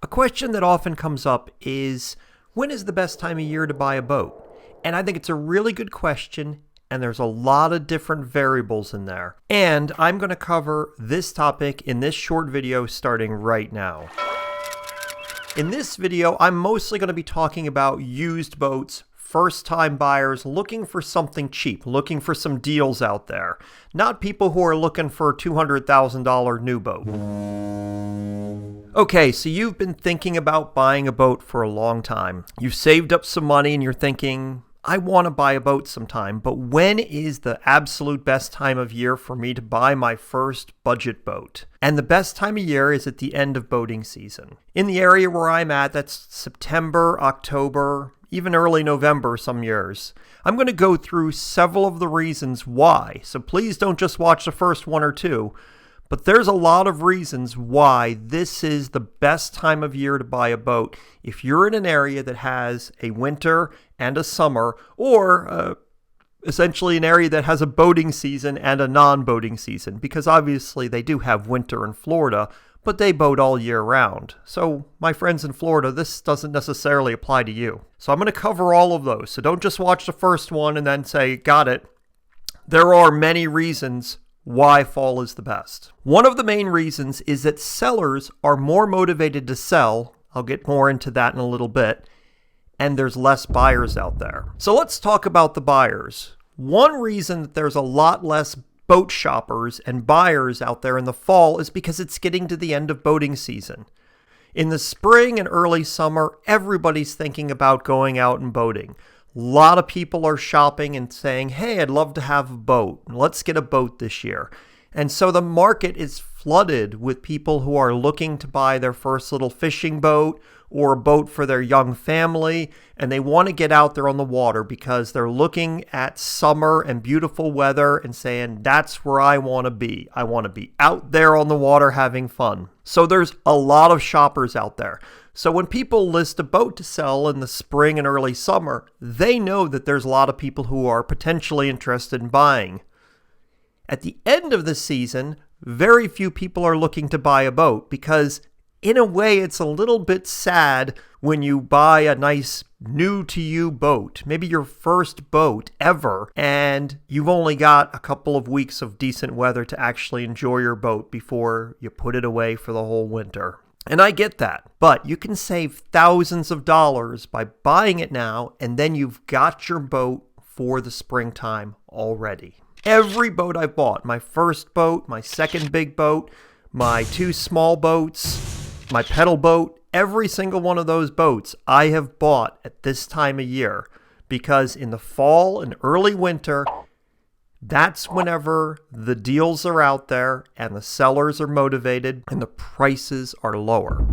A question that often comes up is, when is the best time of year to buy a boat? And I think it's a really good question, and there's a lot of different variables in there. And I'm going to cover this topic in this short video starting right now. In this video, I'm mostly going to be talking about used boats, first-time buyers looking for something cheap, looking for some deals out there. Not people who are looking for a $200,000 new boat. Okay, so you've been thinking about buying a boat for a long time. You've saved up some money and you're thinking, I want to buy a boat sometime, but when is the absolute best time of year for me to buy my first budget boat? And the best time of year is at the end of boating season. In the area where I'm at, that's September, October, even early November some years. I'm going to go through several of the reasons why, so please don't just watch the first one or two, but there's a lot of reasons why this is the best time of year to buy a boat if you're in an area that has a winter and a summer, or essentially an area that has a boating season and a non-boating season, because obviously they do have winter in Florida, but they boat all year round. So my friends in Florida, this doesn't necessarily apply to you. So I'm going to cover all of those. So don't just watch the first one and then say, got it. There are many reasons why fall is the best. One of the main reasons is that sellers are more motivated to sell. I'll get more into that in a little bit. And there's less buyers out there. So let's talk about the buyers. One reason that there's a lot less boat shoppers and buyers out there in the fall is because it's getting to the end of boating season. In the spring and early summer, everybody's thinking about going out and boating. A lot of people are shopping and saying, hey, I'd love to have a boat. Let's get a boat this year. And so the market is flooded with people who are looking to buy their first little fishing boat or a boat for their young family, and they want to get out there on the water because they're looking at summer and beautiful weather and saying, that's where I want to be. I want to be out there on the water having fun. So there's a lot of shoppers out there. So when people list a boat to sell in the spring and early summer, they know that there's a lot of people who are potentially interested in buying. At the end of the season, very few people are looking to buy a boat because in a way, it's a little bit sad when you buy a nice new-to-you boat, maybe your first boat ever, and you've only got a couple of weeks of decent weather to actually enjoy your boat before you put it away for the whole winter. And I get that, but you can save thousands of dollars by buying it now, and then you've got your boat for the springtime already. Every boat I've bought, my first boat, my second big boat, my two small boats, my pedal boat, every single one of those boats I have bought at this time of year because in the fall and early winter, that's whenever the deals are out there and the sellers are motivated and the prices are lower.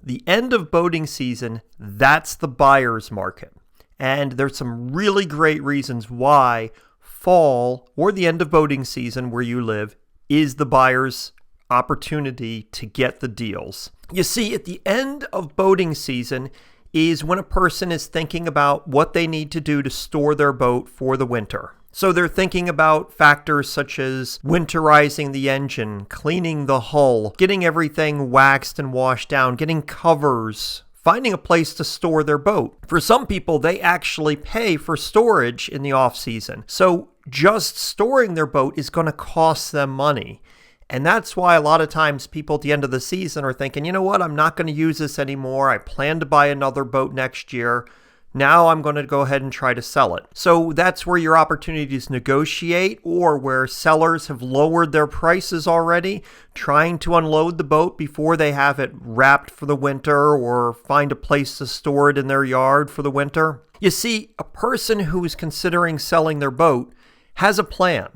The end of boating season, that's the buyer's market. And there's some really great reasons why fall or the end of boating season where you live is the buyer's opportunity to get the deals. You see, at the end of boating season is when a person is thinking about what they need to do to store their boat for the winter. So they're thinking about factors such as winterizing the engine, cleaning the hull, getting everything waxed and washed down, getting covers, finding a place to store their boat. For some people, they actually pay for storage in the off season. So just storing their boat is going to cost them money. And that's why a lot of times people at the end of the season are thinking, you know what, I'm not going to use this anymore. I plan to buy another boat next year. Now I'm going to go ahead and try to sell it. So that's where your opportunities negotiate or where sellers have lowered their prices already, trying to unload the boat before they have it wrapped for the winter or find a place to store it in their yard for the winter. You see, a person who is considering selling their boat has a plan.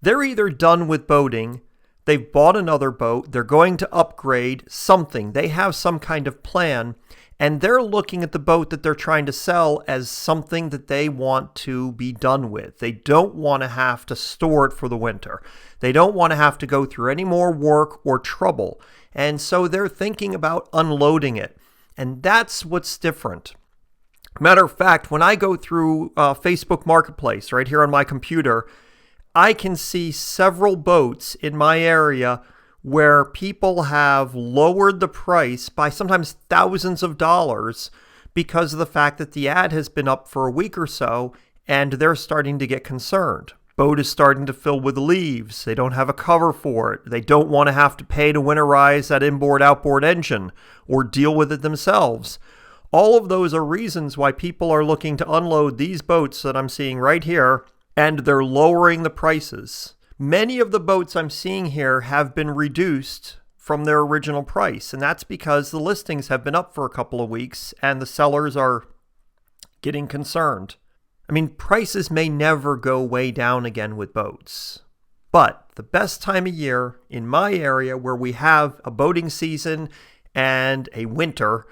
They're either done with boating, they've bought another boat, they're going to upgrade something. They have some kind of plan, and they're looking at the boat that they're trying to sell as something that they want to be done with. They don't want to have to store it for the winter. They don't want to have to go through any more work or trouble. And so they're thinking about unloading it. And that's what's different. Matter of fact, when I go through Facebook Marketplace right here on my computer, I can see several boats in my area where people have lowered the price by sometimes thousands of dollars because of the fact that the ad has been up for a week or so and they're starting to get concerned. Boat is starting to fill with leaves. They don't have a cover for it. They don't want to have to pay to winterize that inboard-outboard engine or deal with it themselves. All of those are reasons why people are looking to unload these boats that I'm seeing right here, and they're lowering the prices. Many of the boats I'm seeing here have been reduced from their original price, and that's because the listings have been up for a couple of weeks and the sellers are getting concerned. I mean, prices may never go way down again with boats, but the best time of year in my area where we have a boating season and a winter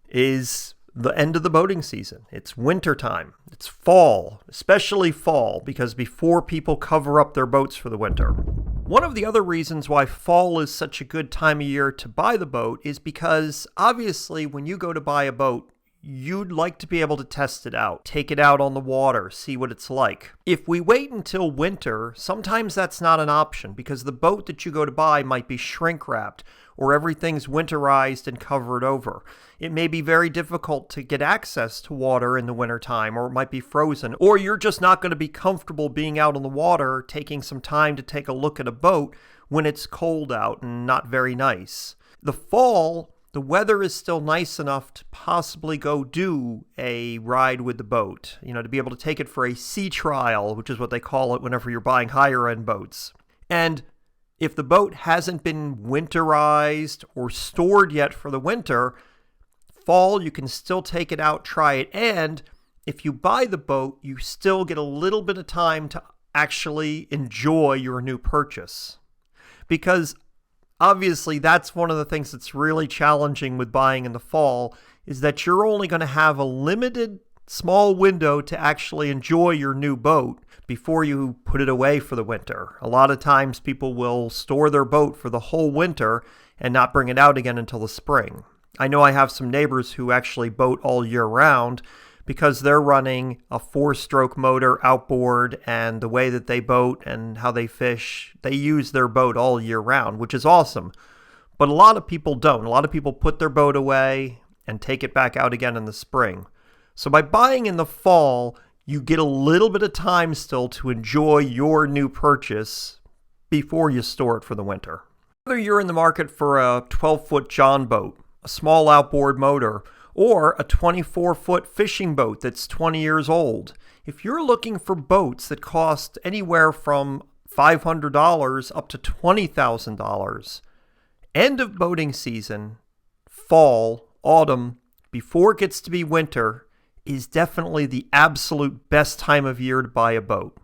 is the end of the boating season. It's winter time. It's fall, especially fall, because before people cover up their boats for the winter. One of the other reasons why fall is such a good time of year to buy the boat is because obviously when you go to buy a boat, you'd like to be able to test it out, take it out on the water, see what it's like. If we wait until winter, sometimes that's not an option because the boat that you go to buy might be shrink wrapped or everything's winterized and covered over. It may be very difficult to get access to water in the wintertime, or it might be frozen, or you're just not going to be comfortable being out on the water, taking some time to take a look at a boat when it's cold out and not very nice. The fall, the weather is still nice enough to possibly go do a ride with the boat, to be able to take it for a sea trial, which is what they call it whenever you're buying higher end boats. And if the boat hasn't been winterized or stored yet for the winter, fall, you can still take it out, try it. And if you buy the boat, you still get a little bit of time to actually enjoy your new purchase. Because obviously, that's one of the things that's really challenging with buying in the fall is that you're only going to have a limited small window to actually enjoy your new boat before you put it away for the winter. A lot of times people will store their boat for the whole winter and not bring it out again until the spring. I know I have some neighbors who actually boat all year round because they're running a 4-stroke motor outboard, and the way that they boat and how they fish, they use their boat all year round, which is awesome. But a lot of people don't. A lot of people put their boat away and take it back out again in the spring. So by buying in the fall, you get a little bit of time still to enjoy your new purchase before you store it for the winter. Whether you're in the market for a 12-foot John boat, a small outboard motor, or a 24-foot fishing boat that's 20 years old, if you're looking for boats that cost anywhere from $500 up to $20,000, end of boating season, fall, autumn, before it gets to be winter, is definitely the absolute best time of year to buy a boat.